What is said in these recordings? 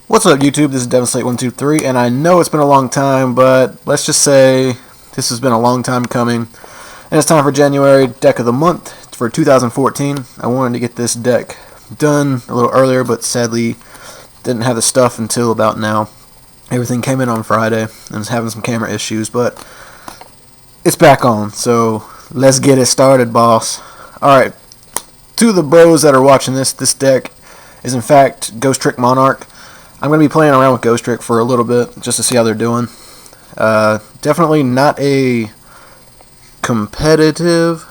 What's up, YouTube? This is Devonslate123, and I know it's been a long time, but let's just say this has been a long time coming. And it's time for January deck of the month for 2014. I wanted to get this deck done a little earlier, but sadly didn't have the stuff until about now. Everything came in on Friday, and was having some camera issues, but it's back on, so let's get it started, boss. Alright, to the bros that are watching this deck is in fact Ghostrick Monarch. I'm going to be playing around with ghostrick for a little bit just to see how they're doing. Definitely not a competitive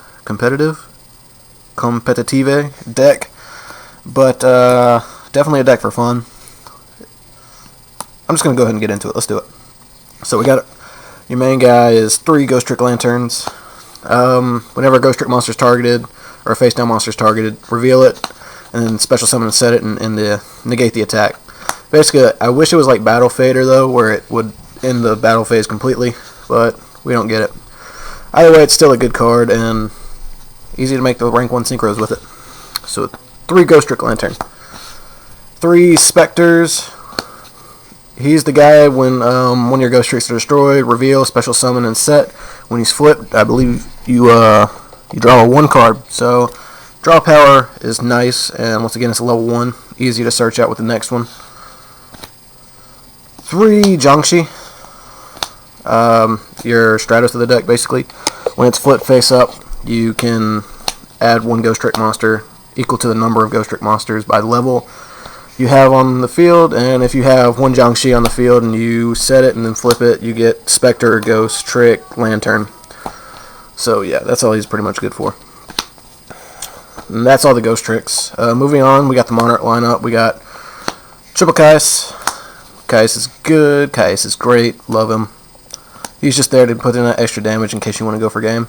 deck, but definitely a deck for fun. I'm just going to go ahead and get into it. Let's do it. So we got your main guy is 3 ghostrick lanterns. Whenever a ghostrick monster is targeted or a face down monster is targeted, reveal it and then special summon and set it and negate the attack. Basically, I wish it was like Battle Fader, though, where it would end the battle phase completely, but we don't get it. Either way, it's still a good card, and easy to make the rank 1 synchros with it. So, 3 Ghostrick Lantern. 3 Specters. He's the guy when one of your Ghostricks are destroyed, reveal, special summon, and set. When he's flipped, I believe you draw a 1 card. So, draw power is nice, and once again, it's a level 1. Easy to search out with the next one. 3 Jiangshi, your Stratos of the deck, basically. When it's flipped face up, you can add 1 Ghostrick monster equal to the number of Ghostrick monsters by level you have on the field, and if you have 1 Jiangshi on the field and you set it and then flip it, you get Spectre, Ghost, Trick, Lantern. So yeah, that's all he's pretty much good for. And that's all the Ghost Tricks. Moving on, we got the Monarch lineup. We got Triple Kais. Kais is good, Kais is great, love him. He's just there to put in that extra damage in case you want to go for game.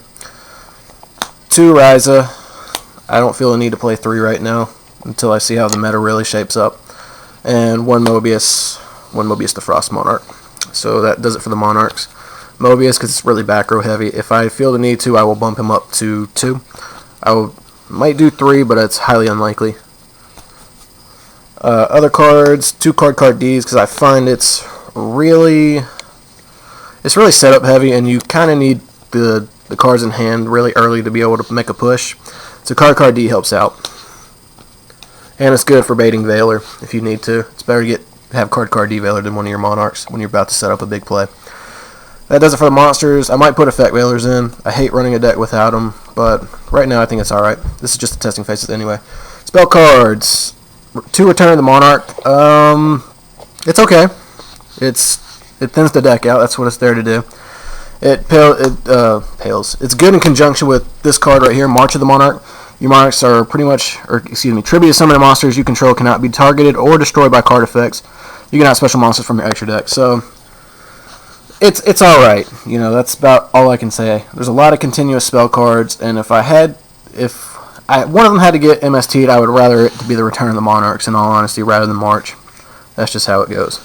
2 Ryza. I don't feel the need to play 3 right now until I see how the meta really shapes up. And 1 Mobius the Frost Monarch. So that does it for the Monarchs. Mobius, because it's really back row heavy. If I feel the need to, I will bump him up to 2. Might do 3, but it's highly unlikely. Other cards, 2 card Ds, because I find it's really setup heavy, and you kind of need the cards in hand really early to be able to make a push. So card D helps out, and it's good for baiting Veiler if you need to. It's better to have card D Veiler than one of your Monarchs when you're about to set up a big play. That does it for the monsters. I might put effect Veilers in. I hate running a deck without them, but right now I think it's alright. This is just the testing phases anyway. Spell cards. 2 Return the Monarch. It's okay. It thins the deck out. That's what it's there to do. It pales. It's good in conjunction with this card right here, March of the Monarch. Your Monarchs are tribute to summon monsters you control cannot be targeted or destroyed by card effects. You can add special monsters from your extra deck. So it's all right. You know, that's about all I can say. There's a lot of continuous spell cards, and if one of them had to get MST'd, I would rather it to be the Return of the Monarchs, in all honesty, rather than March. That's just how it goes.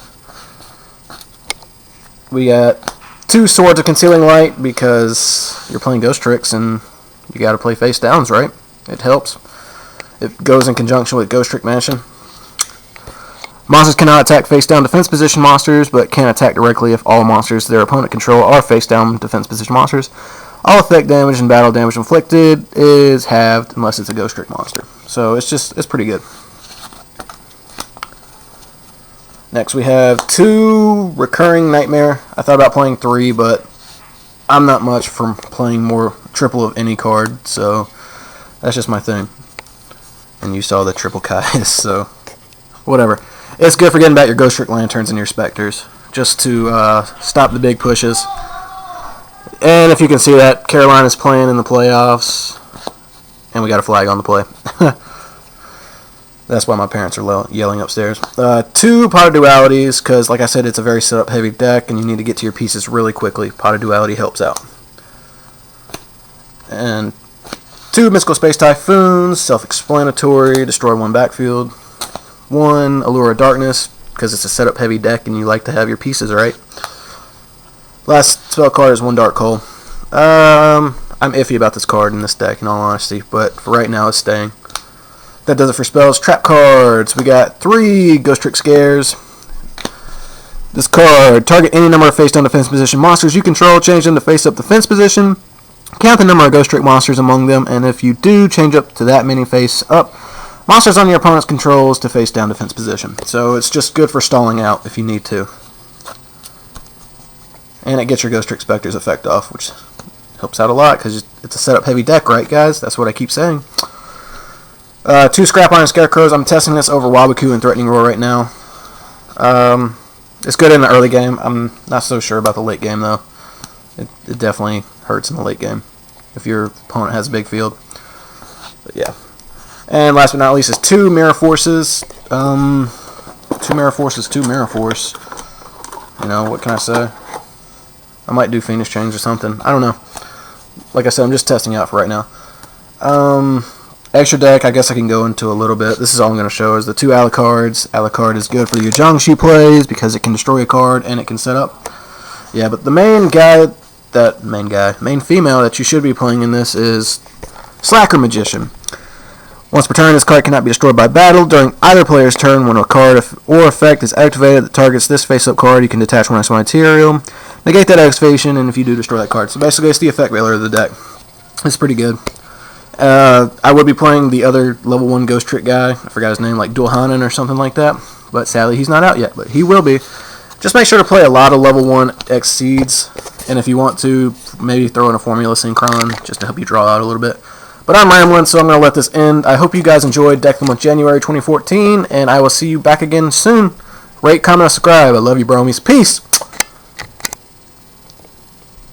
We got 2 Swords of Concealing Light, because you're playing Ghost Tricks, and you gotta play face downs, right? It helps. It goes in conjunction with Ghost Trick Mansion. Monsters cannot attack face down defense position monsters, but can attack directly if all monsters their opponent control are face down defense position monsters. All effect damage and battle damage inflicted is halved unless it's a Ghostrick monster. So it's pretty good. Next we have 2 Recurring Nightmare. I thought about playing 3, but I'm not much for playing more triple of any card, so that's just my thing. And you saw the triple Kais, so whatever. It's good for getting back your Ghostrick Lanterns and your Specters, just to stop the big pushes. And if you can see that, Carolina's playing in the playoffs, and we got a flag on the play. That's why my parents are yelling upstairs. 2 Pot of Dualities, because like I said, it's a very setup heavy deck, and you need to get to your pieces really quickly. Pot of Duality helps out. And 2 Mystical Space Typhoons, self-explanatory, destroy 1 backfield. 1 Allure of Darkness, because it's a setup heavy deck, and you like to have your pieces right. Last spell card is 1 Dark Hole. I'm iffy about this card in this deck, in all honesty, but for right now it's staying. That does it for spells. Trap cards. We got 3 Ghost Trick Scares. This card, target any number of face-down defense position monsters you control, change them to face-up defense position, count the number of ghostrick monsters among them, and if you do, change up to that many face-up monsters on your opponent's controls to face-down defense position. So it's just good for stalling out if you need to. And it gets your Ghostrick Spectre's effect off, which helps out a lot, because it's a setup-heavy deck, right, guys? That's what I keep saying. 2 Scrap Iron Scarecrows. I'm testing this over Wabaku and Threatening Roar right now. It's good in the early game. I'm not so sure about the late game, though. It definitely hurts in the late game if your opponent has a big field. But yeah. And last but not least is 2 Mirror Forces. 2 Mirror Forces, 2 Mirror Force. You know, what can I say? I might do Phoenix Change or something. I don't know. Like I said, I'm just testing out for right now. Extra deck, I guess I can go into a little bit. This is all I'm going to show is the 2 Alucards. Alucard is good for your Jiangshi plays because it can destroy a card and it can set up. Yeah, but the main female that you should be playing in this is Slacker Magician. Once per turn, this card cannot be destroyed by battle. During either player's turn, when a card or effect is activated that targets this face-up card, you can detach 1 extra material, negate that activation, and if you do, destroy that card. So basically, it's the effect veiler of the deck. It's pretty good. I would be playing the other level 1 Ghost Trick guy. I forgot his name, like Dulhanen or something like that. But sadly, he's not out yet, but he will be. Just make sure to play a lot of level 1 X Seeds. And if you want to, maybe throw in a Formula Synchron just to help you draw out a little bit. But I'm rambling, so I'm going to let this end. I hope you guys enjoyed Deck of the Month January 2014, and I will see you back again soon. Rate, comment, and subscribe. I love you, bromies. Peace!